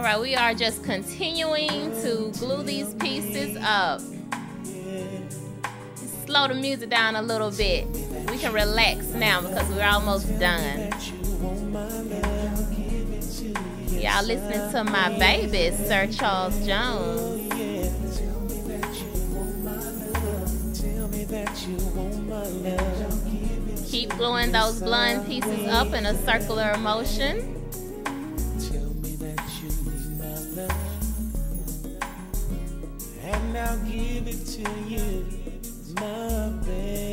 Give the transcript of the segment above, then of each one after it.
Alright, we are just continuing to glue these pieces up. Slow the music down a little bit. We can relax now because we're almost done. Y'all listening to my baby, Sir Charles Jones. Keep gluing those blonde pieces up in a circular motion.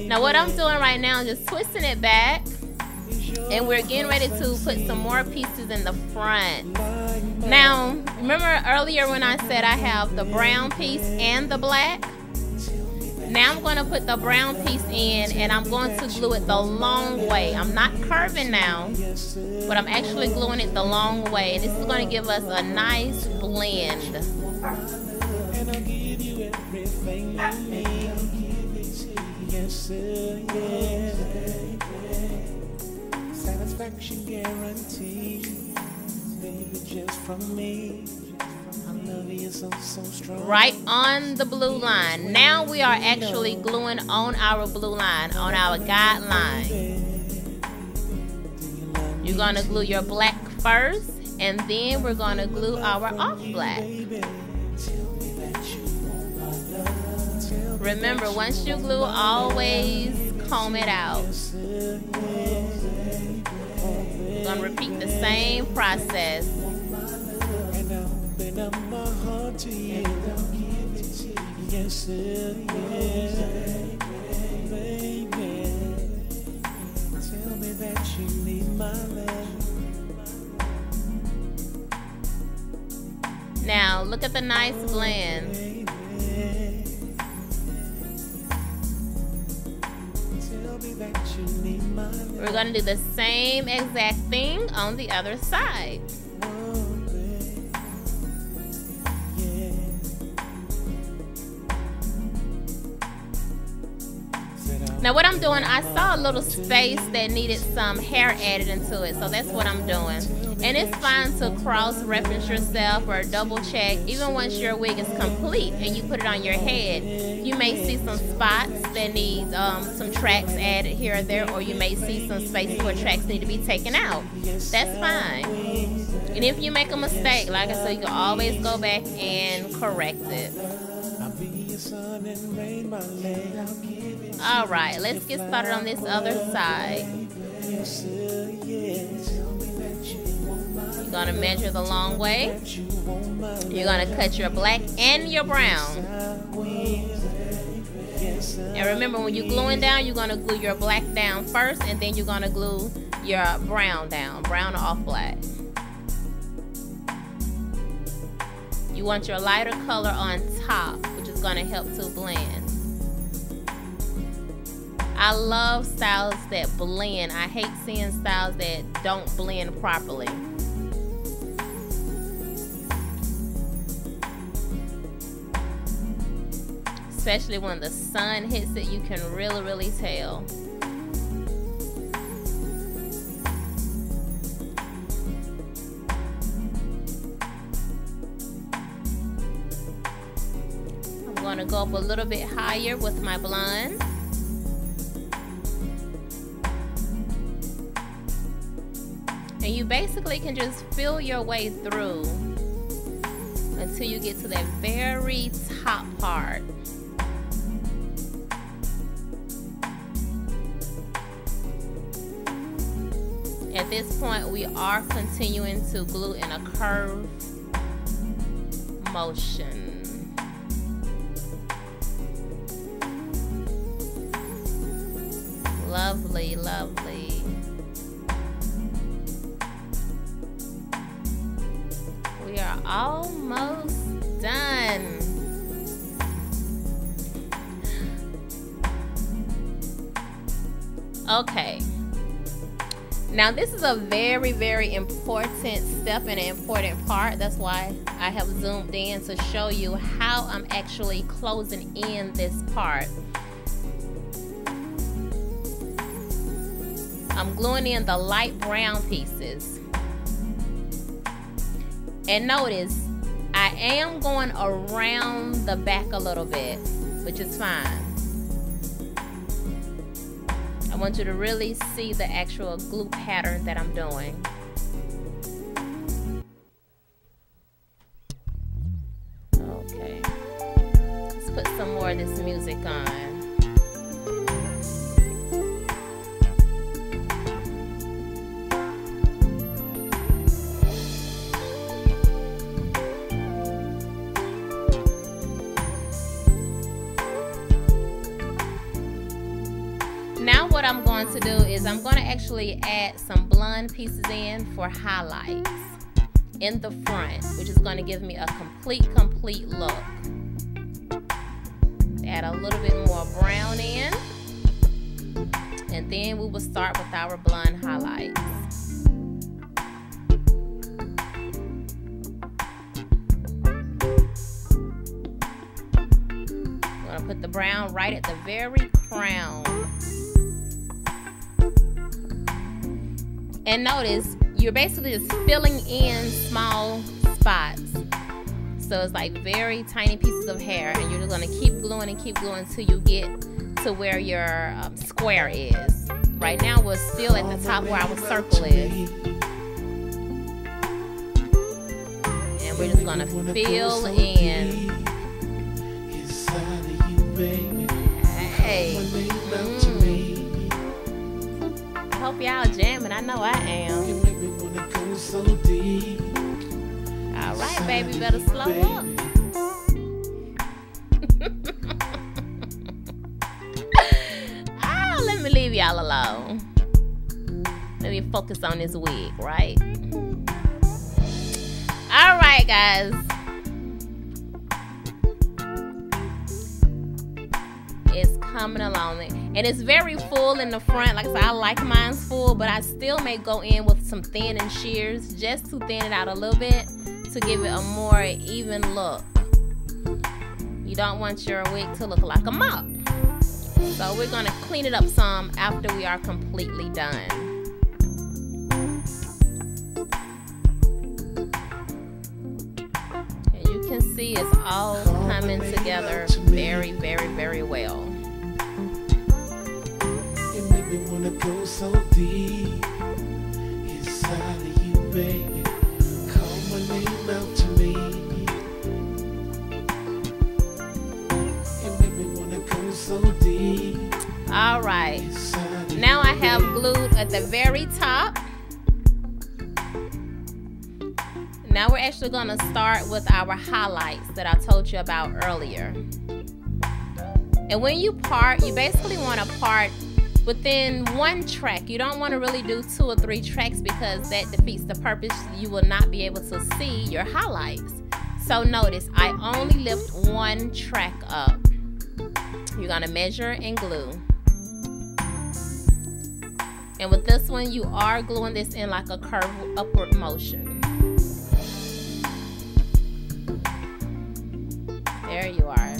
Now what I'm doing right now is just twisting it back, and we're getting ready to put some more pieces in the front. Now remember earlier when I said I have the brown piece and the black? Now I'm going to put the brown piece in, and I'm going to glue it the long way. I'm not curving now, but I'm actually gluing it the long way. And this is going to give us a nice blend. Satisfaction guarantee, baby, just from me. Right on the blue line. Now we are actually gluing on our blue line, on our guideline. You're going to glue your black first, and then we're going to glue our off black. Remember, once you glue, always comb it out. We're going to repeat the same process. My heart to you. Yes, baby. Tell me that you need my love. Now look at the nice blend. We're going to do the same exact thing on the other side. Now what I'm doing, I saw a little space that needed some hair added into it, so that's what I'm doing. And it's fine to cross-reference yourself or double check. Even once your wig is complete and you put it on your head, you may see some spots that need some tracks added here or there, or you may see some spaces where tracks need to be taken out. That's fine. And if you make a mistake, like I said, you can always go back and correct it. Alright, let's get started on this other side. You're going to measure the long way. You're going to cut your black and your brown. And remember, when you're gluing down, you're going to glue your black down first, and then you're going to glue your brown down, brown off black. You want your lighter color on top, which is going to help to blend. I love styles that blend. I hate seeing styles that don't blend properly. Especially when the sun hits it, you can really tell. I'm going to go up a little bit higher with my blonde. And you basically can just feel your way through until you get to that very top part. At this point, we are continuing to glue in a curve motion. Lovely, lovely. We are almost done. Okay. Now this is a very important step and an important part. That's why I have zoomed in to show you how I'm actually closing in this part. I'm gluing in the light brown pieces. And notice, I am going around the back a little bit, which is fine. I want you to really see the actual glue pattern that I'm doing. Okay. Let's put some more of this music on. Now what I'm going to do is I'm going to actually add some blonde pieces in for highlights in the front, which is going to give me a complete look. Add a little bit more brown in, and then we will start with our blonde highlights. I'm going to put the brown right at the very crown. And notice, you're basically just filling in small spots. So it's like very tiny pieces of hair, and you're just gonna keep gluing until you get to where your square is. Right now, we're still at the top where our circle is. And we're just gonna fill in. Hey. I hope y'all jamming. I know I am. All right, baby, better slow up. Oh, let me leave y'all alone. Let me focus on this wig, right? All right, guys. It's coming along, and it's very full in the front. Like I said, I like mine's full, but I still may go in with some thinning shears just to thin it out a little bit to give it a more even look. You don't want your wig to look like a mop, so we're gonna clean it up some after we are completely done. And you can see it's all coming together very, very well. We wanna go so deep inside of you, baby. Call my name out to me. You make me wanna go so deep. All right. Now I have glued at the very top. Now we're actually gonna start with our highlights that I told you about earlier. And when you part, you basically want to part within one track. You don't want to really do 2 or 3 tracks because that defeats the purpose. You will not be able to see your highlights. So notice, I only lift 1 track up. You're going to measure and glue. And with this one, you are gluing this in like a curved upward motion. There you are.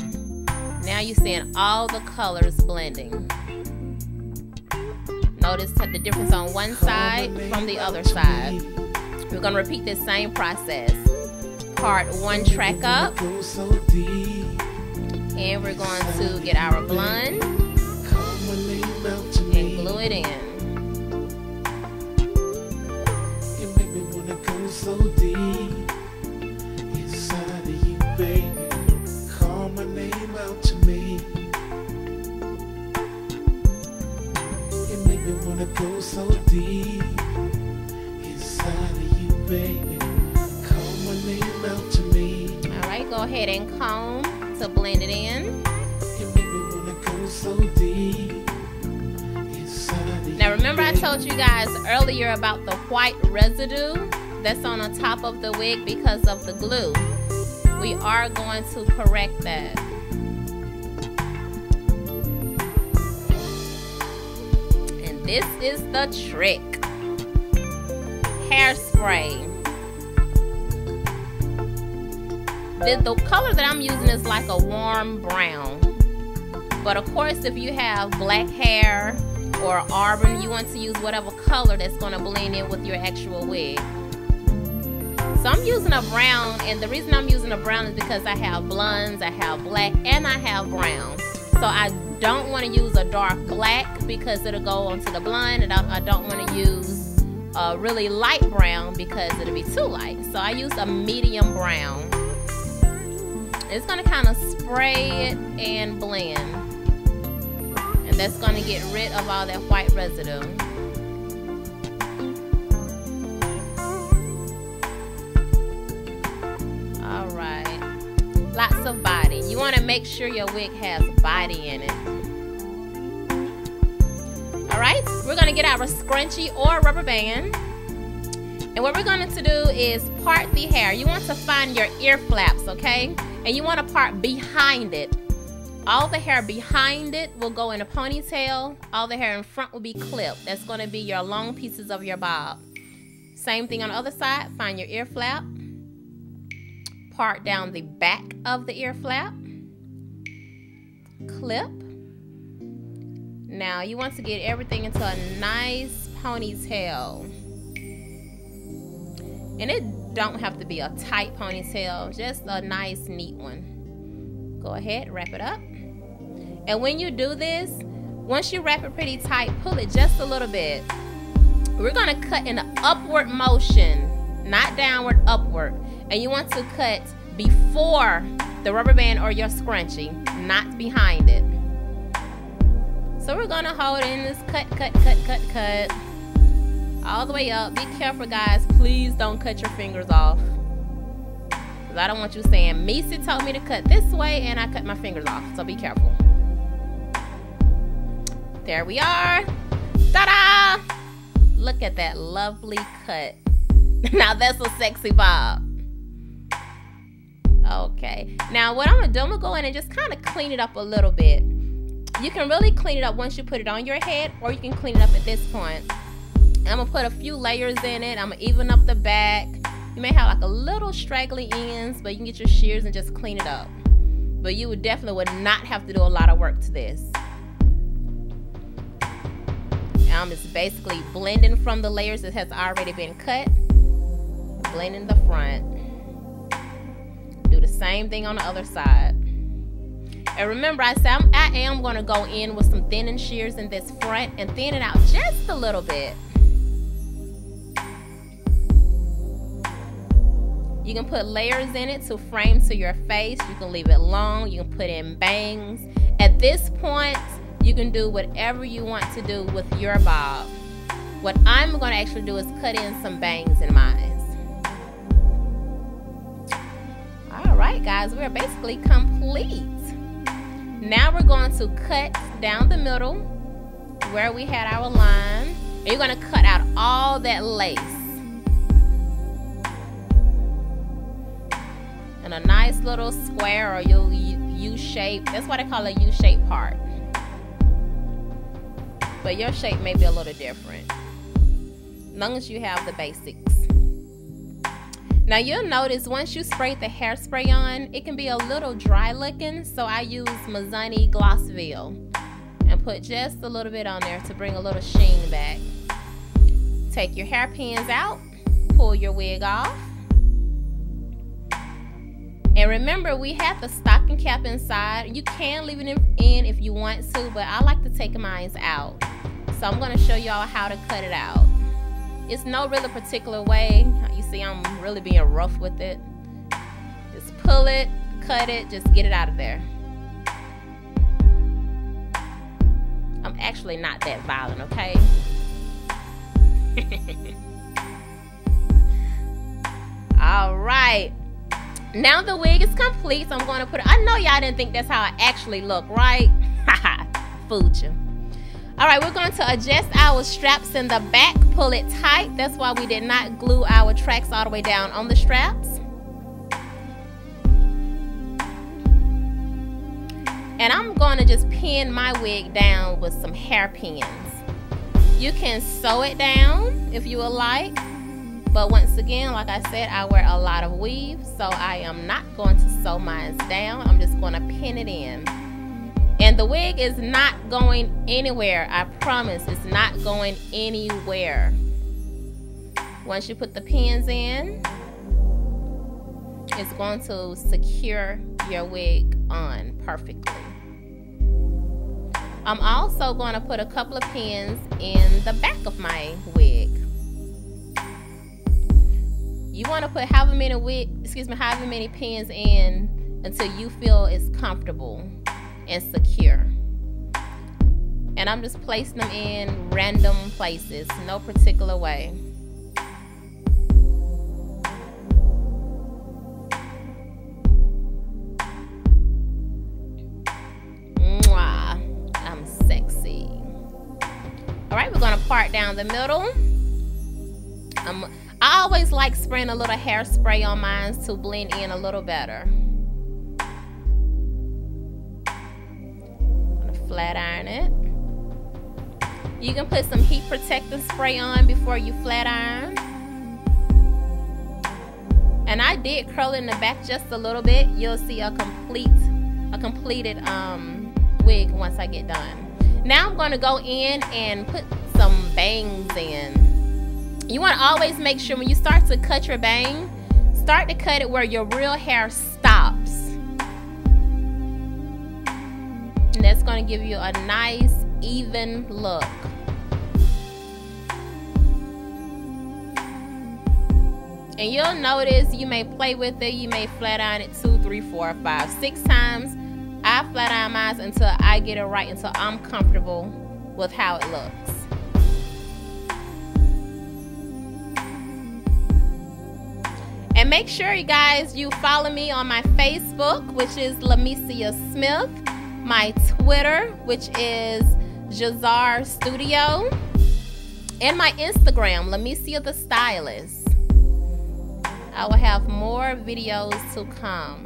Now you're seeing all the colors blending. Notice the difference on one side from the other side. We're going to repeat this same process. Part 1 track up. And we're going to get our blonde and glue it in. You make me wanna go so deep inside of you, baby. Call my name out to me. You make me wanna go so deep inside of you, baby. Call my name out to me. All right, go ahead and comb to blend it in. You make me wanna go so deep inside of you. Now remember I told you guys earlier about the white residue that's on the top of the wig because of the glue. We are going to correct that. And this is the trick. Hairspray. The color that I'm using is like a warm brown. But of course, if you have black hair or auburn, you want to use whatever color that's going to blend in with your actual wig. So I'm using a brown, and the reason I'm using a brown is because I have blondes, I have black, and I have brown. So I don't want to use a dark black because it'll go onto the blonde, and I don't want to use a really light brown because it'll be too light. So I use a medium brown. It's going to kind of spray it and blend, and that's going to get rid of all that white residue. Lots of body. You want to make sure your wig has body in it. Alright, we're going to get our scrunchie or rubber band. And what we're going to do is part the hair. You want to find your ear flaps, okay? And you want to part behind it. All the hair behind it will go in a ponytail. All the hair in front will be clipped. That's going to be your long pieces of your bob. Same thing on the other side. Find your ear flap. Part down the back of the ear flap, clip. Now you want to get everything into a nice ponytail, and it don't have to be a tight ponytail, just a nice neat one. Go ahead, wrap it up. And when you do this, once you wrap it pretty tight, pull it just a little bit. We're going to cut in an upward motion, not downward, upward. And you want to cut before the rubber band or your scrunchie, not behind it. So we're going to hold in this cut all the way up. Be careful, guys. Please don't cut your fingers off, because I don't want you saying, Missy told me to cut this way and I cut my fingers off. So be careful. There we are. Ta-da! Look at that lovely cut. Now that's a sexy bob. Okay, now what I'm gonna do, I'm gonna go in and just kind of clean it up a little bit. You can really clean it up once you put it on your head, or you can clean it up at this point. I'm gonna put a few layers in it. I'm gonna even up the back. You may have like a little straggly ends, but you can get your shears and just clean it up. But you would not have to do a lot of work to this. Now I'm just basically blending from the layers that has already been cut. Blending the front. Do the same thing on the other side. And remember, I said I am going to go in with some thinning shears in this front and thin it out just a little bit. You can put layers in it to frame to your face. You can leave it long. You can put in bangs. At this point, you can do whatever you want to do with your bob. What I'm going to actually do is cut in some bangs in mine. Alright guys, we're basically complete. Now we're going to cut down the middle where we had our line. And you're going to cut out all that lace. And a nice little square or U-shape. That's why they call it a U-shape part. But your shape may be a little different, as long as you have the basics. Now you'll notice once you spray the hairspray on, it can be a little dry looking, so I use Mazzani Gloss Veil and put just a little bit on there to bring a little sheen back. Take your hairpins out, pull your wig off. And remember, we have the stocking cap inside. You can leave it in if you want to, but I like to take mine out. So I'm going to show y'all how to cut it out. It's no really particular way. You see, I'm really being rough with it. Just pull it, cut it, just get it out of there. I'm actually not that violent, okay? All right. Now the wig is complete, so I'm going to put it. I know y'all didn't think that's how I actually look, right? Haha, fooled you. All right, we're going to adjust our straps in the back, pull it tight. That's why we did not glue our tracks all the way down on the straps. And I'm going to just pin my wig down with some hairpins. You can sew it down if you would like. But once again, like I said, I wear a lot of weave, so I am not going to sew mine down. I'm just going to pin it in. And the wig is not going anywhere. I promise, it's not going anywhere. Once you put the pins in, It's going to secure your wig on perfectly. I'm also going to put a couple of pins in the back of my wig. You want to put however many pins in until you feel it's comfortable and secure. And I'm just placing them in random places, no particular way. Mwah, I'm sexy. All right, we're gonna part down the middle. I always like spraying a little hairspray on mine to blend in a little better. I'm gonna flat iron it. You can put some heat protectant spray on before you flat iron. And I did curl in the back just a little bit. You'll see a completed wig once I get done. Now I'm going to go in and put some bangs in. You want to always make sure when you start to cut your bang, start to cut it where your real hair stops. And that's going to give you a nice even look. And you'll notice you may play with it, you may flat iron it 2, 3, 4, 5, 6 times. I flat iron mine until I get it right, until I'm comfortable with how it looks. And make sure you guys, you follow me on my Facebook, which is Lamecia Smith, my Twitter, which is Jazar Studio, and my Instagram, Lamecia the Stylist. I will have more videos to come.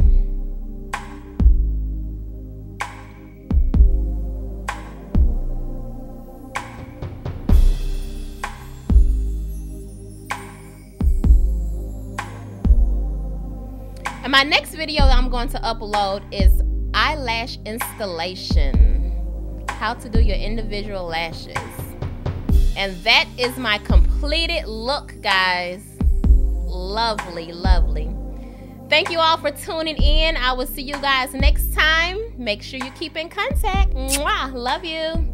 And my next video that I'm going to upload is eyelash installation. How to do your individual lashes. And that is my completed look, guys. Lovely, lovely. Thank you all for tuning in. I will see you guys next time. Make sure you keep in contact. Mwah. Love you.